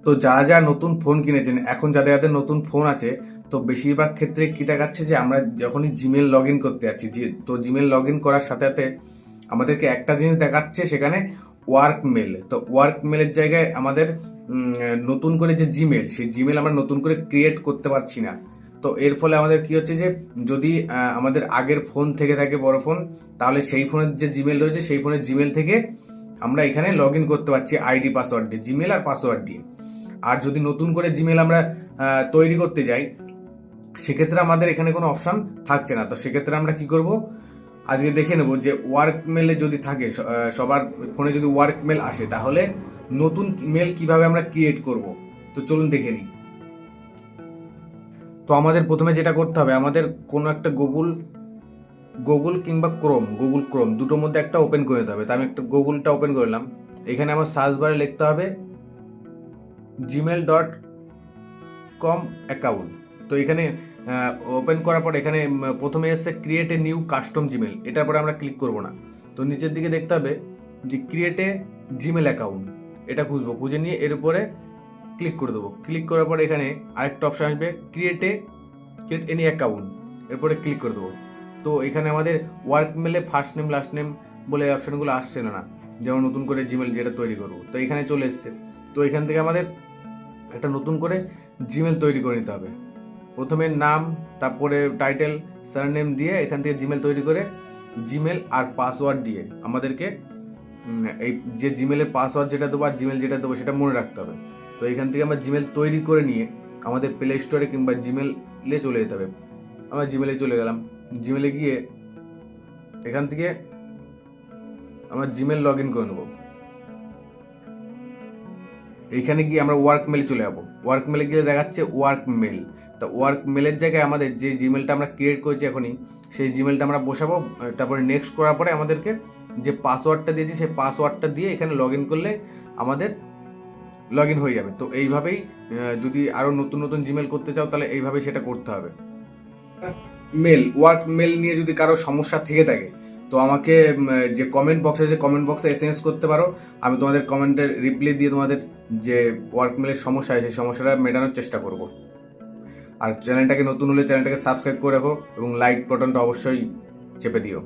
তো যারা যারা নতুন ফোন কিনেছেন, এখন যাদের যাদের নতুন ফোন আছে, তো বেশিরভাগ ক্ষেত্রে কি দেখাচ্ছে যে আমরা যখনই জিমেল লগ ইন করতে যাচ্ছি, তো জিমেল লগ ইন করার সাথে সাথে আমাদেরকে একটা জিনিস দেখাচ্ছে সেখানে ওয়ার্ক মেল। তো ওয়ার্ক মেলের জায়গায় আমাদের নতুন করে যে জিমেল, সেই জিমেল আমরা নতুন করে ক্রিয়েট করতে পারছি না। তো এর ফলে আমাদের কি হচ্ছে যে যদি আমাদের আগের ফোন থেকে থাকে বড় ফোন, তাহলে সেই ফোনের যে জিমেল রয়েছে সেই ফোনের জিমেল থেকে আমরা এখানে লগ ইন করতে পারছি আইডি পাসওয়ার্ড দিয়ে, জিমেল আর পাসওয়ার্ড দিয়ে। আর যদি নতুন করে জিমেল আমরা তৈরি করতে যাই, সেক্ষেত্রে আমাদের এখানে কোনো অপশন থাকছে না। তো সেক্ষেত্রে আমরা কি করব, আজকে দেখে নেব যে ওয়ার্ক মেলে যদি থাকে, সবার ফোনে যদি ওয়ার্ক মেল আসে, তাহলে নতুন মেল কিভাবে আমরা ক্রিয়েট করব। তো চলুন দেখে নিই। তো আমাদের প্রথমে যেটা করতে হবে, আমাদের কোনো একটা গুগল কিংবা গুগল ক্রোম দুটোর মধ্যে একটা ওপেন করে নিতে হবে। তো আমি একটা গুগলটা ওপেন করলাম। এখানে আমার সার্চ বারে লিখতে হবে gmail.com অ্যাকাউন্ট। তো এখানে ওপেন করার পর এখানে প্রথমে এসে create a new custom Gmail, এটার পরে আমরা ক্লিক করব না। তো নিচের দিকে দেখতে হবে যে ক্রিয়েট এ জিমেল অ্যাকাউন্ট, এটা খুঁজবো, খুঁজে নিয়ে এর উপরে ক্লিক করে দেবো। ক্লিক করার পরে এখানে আরেকটা অপশন আসবে ক্রিয়েট এনি অ্যাকাউন্ট, এরপরে ক্লিক করে দেবো। তো এখানে আমাদের ওয়ার্ক মেলে ফার্স্ট নেম লাস্ট নেম বলে অপশনগুলো আসছে না, যেমন নতুন করে জিমেল যেটা তৈরি করবো। তো এখানে চলে এসছে। তো এখান থেকে আমাদের একটা নতুন করে জিমেল তৈরি করে নিতে হবে। প্রথমে নাম, তারপরে টাইটেল, সারনেম দিয়ে এখান থেকে জিমেল তৈরি করে জিমেল আর পাসওয়ার্ড দিয়ে আমাদেরকে এই যে জিমেলের পাসওয়ার্ড যেটা দেবো আর জিমেল যেটা দেবো সেটা মনে রাখতে হবে। তো এখান থেকে আমরা জিমেল তৈরি করে নিয়ে আমাদের প্লে স্টোরে কিংবা জিমেলে চলে যেতে হবে। আমরা জিমেলে চলে গেলাম। জিমেলে গিয়ে এখান থেকে আমরা জিমেল লগ ইন করে নেবো। এইখানে গিয়ে আমরা ওয়ার্ক মেলে চলে যাবো। ওয়ার্ক মেলে গিয়ে দেখাচ্ছে ওয়ার্ক মেল। তো ওয়ার্ক মেলের জায়গায় আমাদের যে জিমেলটা আমরা ক্রিয়েট করেছি এখনই, সেই জিমেলটা আমরা বসাবো। তারপরে নেক্সট করার পরে আমাদেরকে যে পাসওয়ার্ডটা দিয়েছি সেই পাসওয়ার্ডটা দিয়ে এখানে লগ ইন করলে আমাদের লগ ইন হয়ে যাবে। তো এইভাবেই যদি আরও নতুন নতুন জিমেল করতে চাও তাহলে এইভাবেই সেটা করতে হবে। ওয়ার্ক মেল নিয়ে যদি কারো সমস্যা থেকে থাকে, তো আমাকে যে কমেন্ট বক্স আছে কমেন্ট বক্সে এসএমএস করতে পারো। আমি তোমাদের কমেন্টের রিপ্লাই দিয়ে তোমাদের যে ওয়ার্ক মেলের সমস্যা আছে সেই সমস্যাটা মেটানোর চেষ্টা করব। আর চ্যানেলটাকে নতুন হলে চ্যানেলটাকে সাবস্ক্রাইব করে রাখো এবং লাইক বাটনটা অবশ্যই চেপে দিও।